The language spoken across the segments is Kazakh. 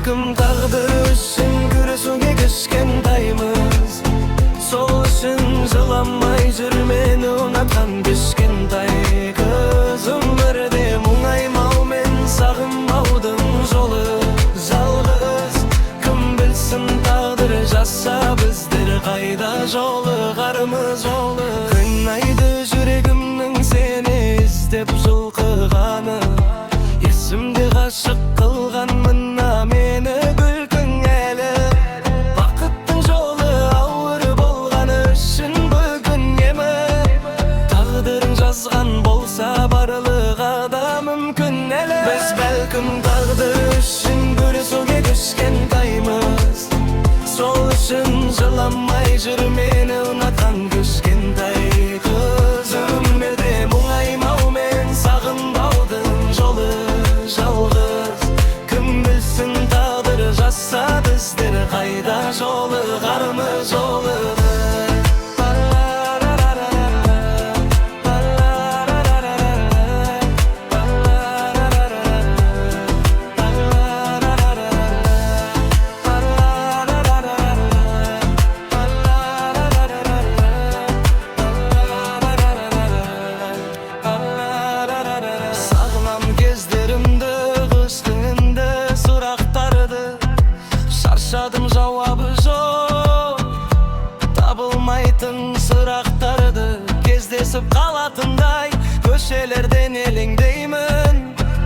balkım taqdir üçün күресуге кішкентаймыз. Сол үшін жыламай жүр мені ұнатқан кішкентай қыз. Өмірде мұңаймаумен сағынбаудың жолы жалғыз. Кім білсін тағдыр жазса біздер қайда жолығармыз жолы. Қинайды жүрегімнің сені іздеп жұлқығаны, есімде ғашық қылған мына мені күлкің әлі. Бақыттың жолы ауыр болғаны үшін бүгін емі, тағдырың жазған болса барлық адам мүмкін әлі. Біз бәлкім тағдыр үшін күресуге кішкентаймыз. Сол үшін жыламай жүр мені ұнатқан кішкентай қыз. Өмірде мұңаймаумен сағынбаудың жолы жалғыз. Кім білсін тағдыр жазса біздер қайда жолығармыз жолы. Шаршадым, жауабы жоқ, табылмайтын сұрақтарды. Кездесіп қалатындай көшелерден елеңдеймін.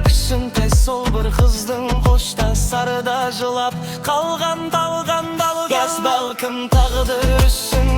Кішкентай сол бір қыздың қоштасарда жылап қалған талған балгаз. Балкім тағдыр үшін